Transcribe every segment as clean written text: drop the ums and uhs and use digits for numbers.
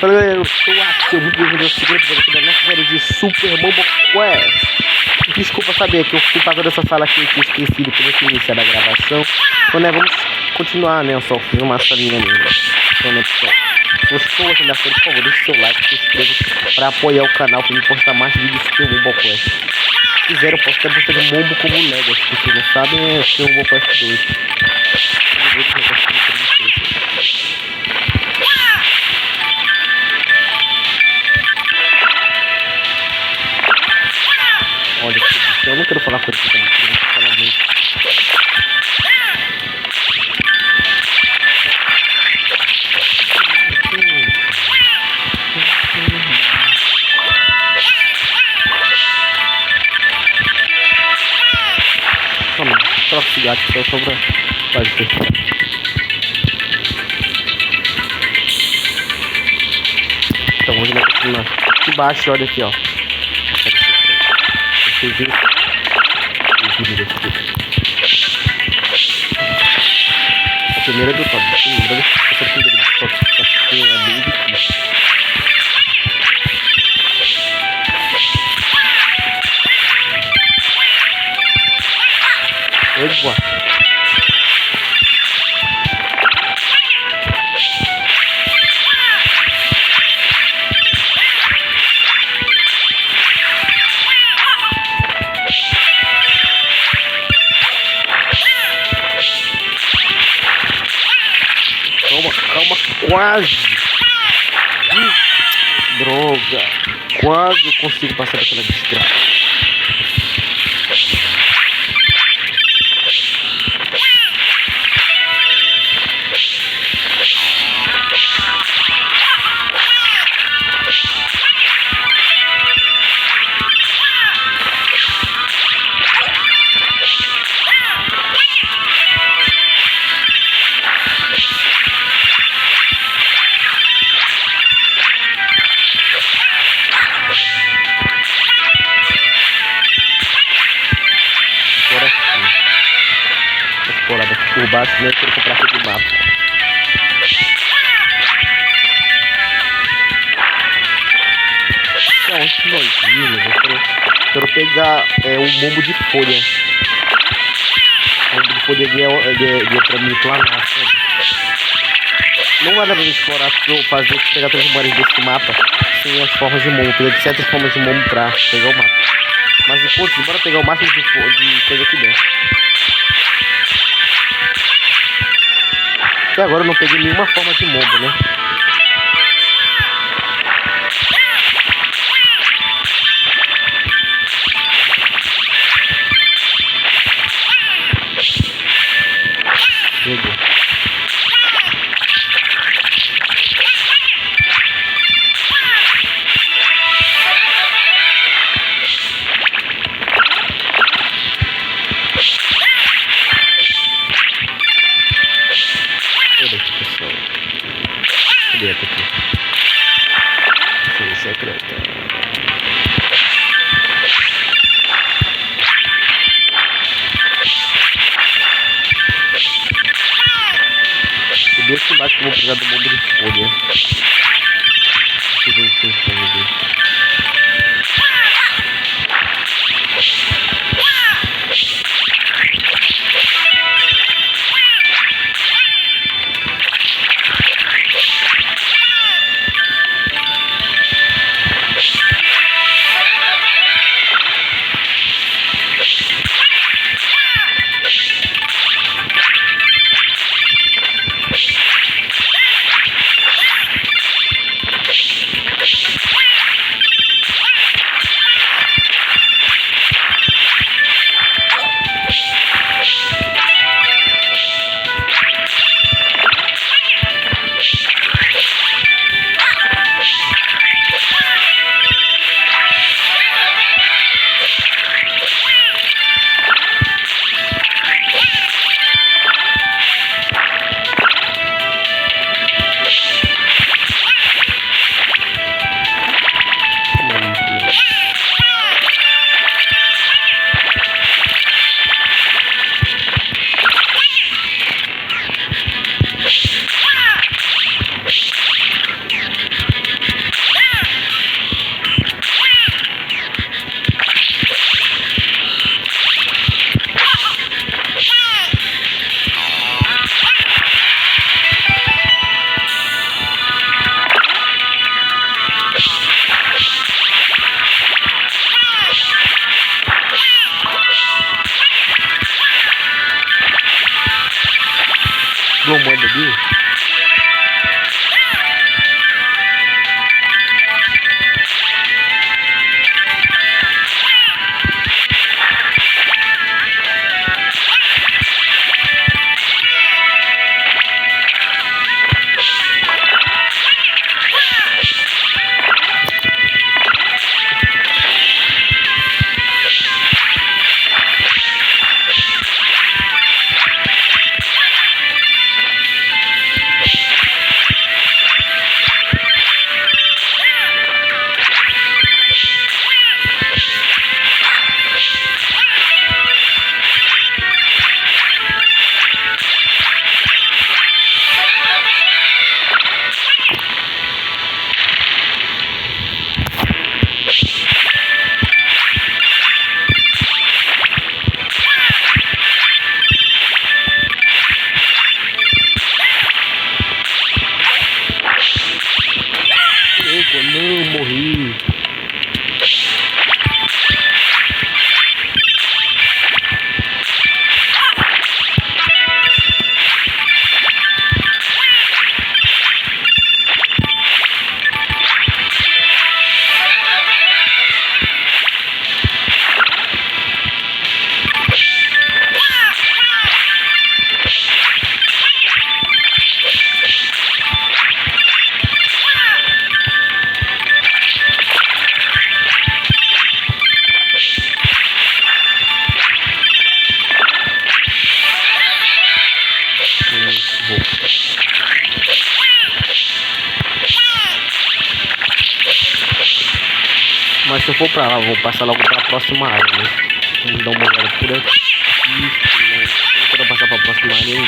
Fala galera, eu sou o Axel, muito bem-vindo ao segundo episódio aqui da nossa série de Super Momo Quest. Desculpa saber que eu fui passando essa sala aqui, eu tinha esquecido quando eu tinha iniciado a gravação. Então né, vamos continuar, né, eu só fiz uma salinha mesmo. Então né, pessoal, se você for gostando da série, por favor, deixe seu like, se inscreva para apoiar o canal, para me postar mais vídeos de Super Momo Quest. Se quiser, eu posso até postar de Momo como Legacy, se vocês não sabem, é Super Momo Quest 2. Vamos ver o que eu gosto de vocês. Olha que bicho, eu não quero falar com ele também, eu não quero falar muito. Toma, troca esse gato que só sobra quase perfeito. Então hoje vai continuar aqui embaixo, olha aqui ó. Vocês viram o vídeo desse aqui. A primeira do top. Essa primeira do top é bem difícil. Boa. Calma, quase. Droga. Quase eu consigo passar daquela desgraça. Por baixo, né? Eu quero comprar aquele mapa. Então, esse nojinho, eu quero pegar um bombo de folha. O bombo de folha ele é pra mim planar, sabe? Não vai dar pra explorar, pegar todas as memórias desse mapa sem as formas de momo. Precisa de certas formas de momo pra pegar o mapa. Mas enquanto, bora pegar o máximo de coisa aqui dentro. Até agora eu não peguei nenhuma forma de mobo, né? Chegou. Aqui. Secreta. Eu deixo embaixo que eu vou precisar do bombo de folha. Deixa eu ver o que eu tenho. Mas se eu for pra lá, eu vou passar logo pra próxima área, né? Vamos dar uma olhada por aqui, né? Eu quero passar pra próxima área, eu...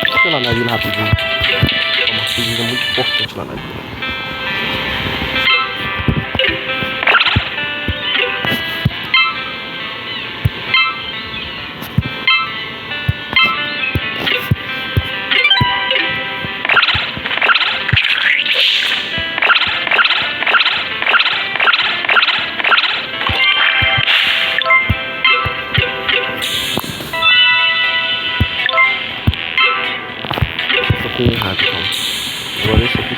Deixa eu lá na vila rapidinho. É uma subida muito importante lá na vila. Errado, calma. Agora esse aqui.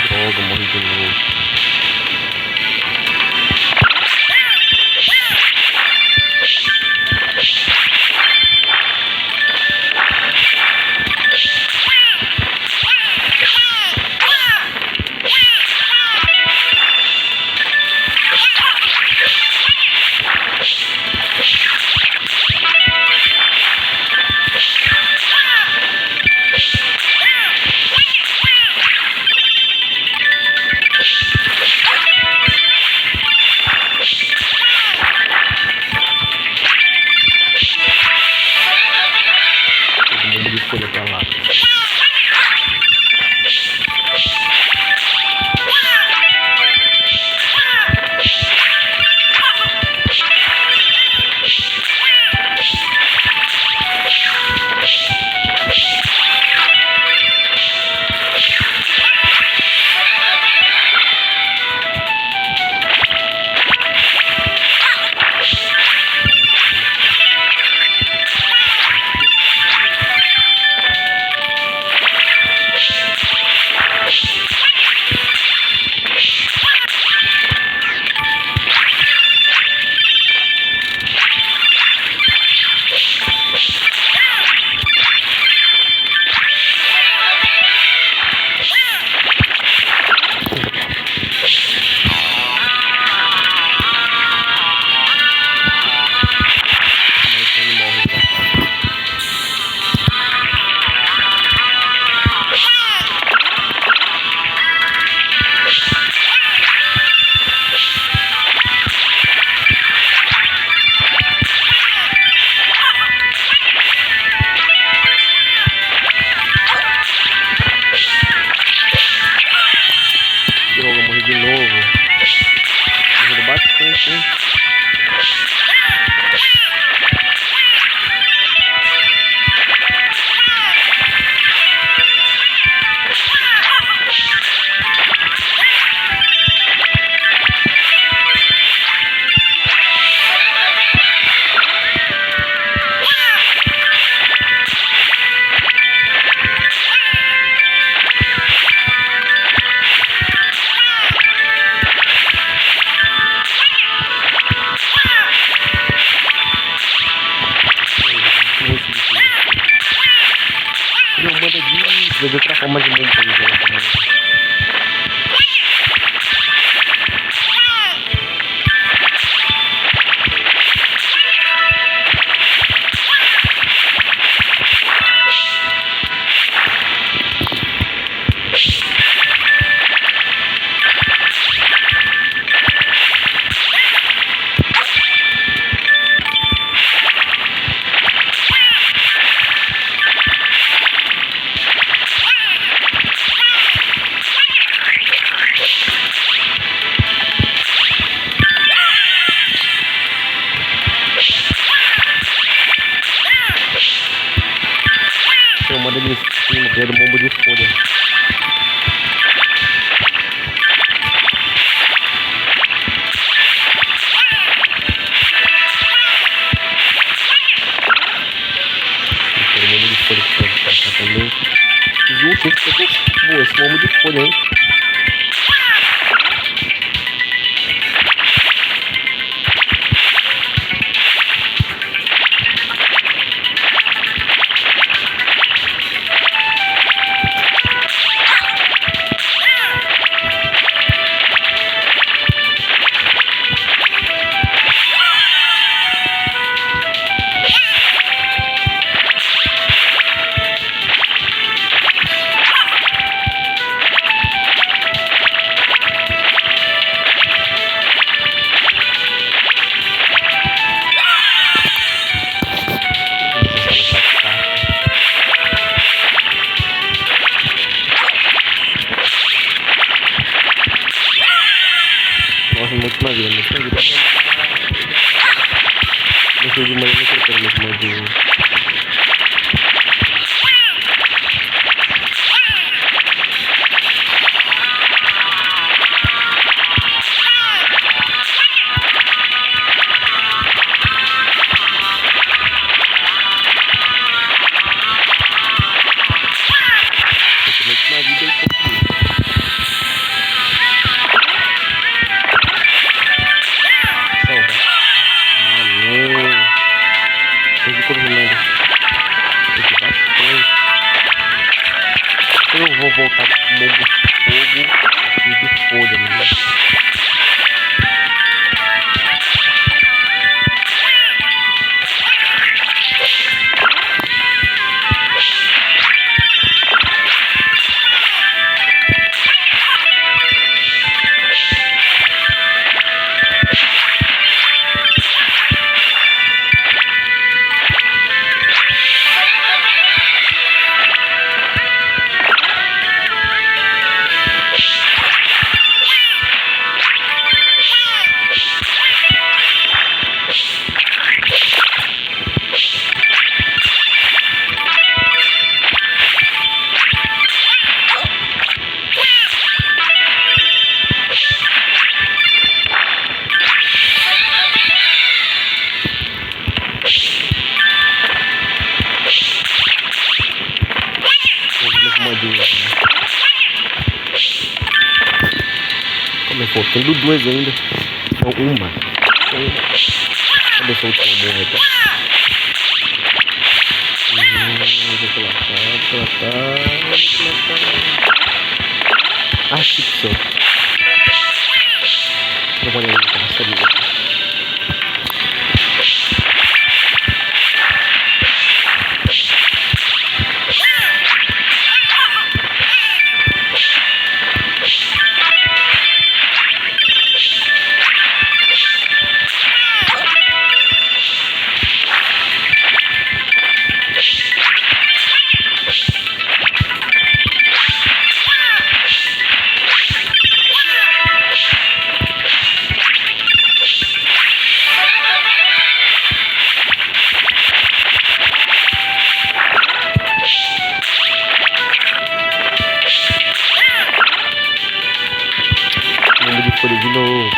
Droga, morri de novo. Escolha pra lá. De novo. Morrendo bastante, hein? Não manda de outra forma de montanha também. conseguiu. Gente, pegou boa esse mombo de folha, hein? Nossa, muito maneiro, muito maneiro. Deixa de manhã, não quero ter muito mais. Na vida e salva. Ah, não. Tem que coordenando. Tem que bastante. Eu vou voltar com o mombo de fogo e de folha, né? Como é que faltando duas ainda? Não, uma. Cadê essa última morra, tá? Acho que só. Não vou nem entrar, de folha de novo,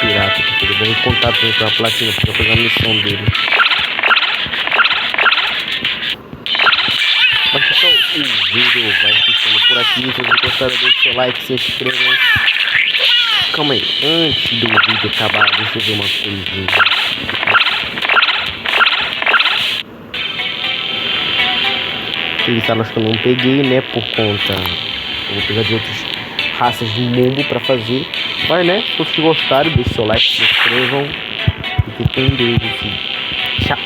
pirata, porque ele vai em contato com a platina para fazer a missão dele. Mas pessoal, o vídeo vai ficando por aqui. Se vocês gostaram, deixe seu like, se inscrevam. Calma aí, antes do vídeo acabar, deixa eu ver uma coisinha. Aqueles salas que eu não peguei, né, por conta... Eu vou pegar de outras raças de mombo pra fazer. Mas, né, se vocês gostaram, deixe seu like, se inscrevam. E fiquem com Deus, assim. Tchau.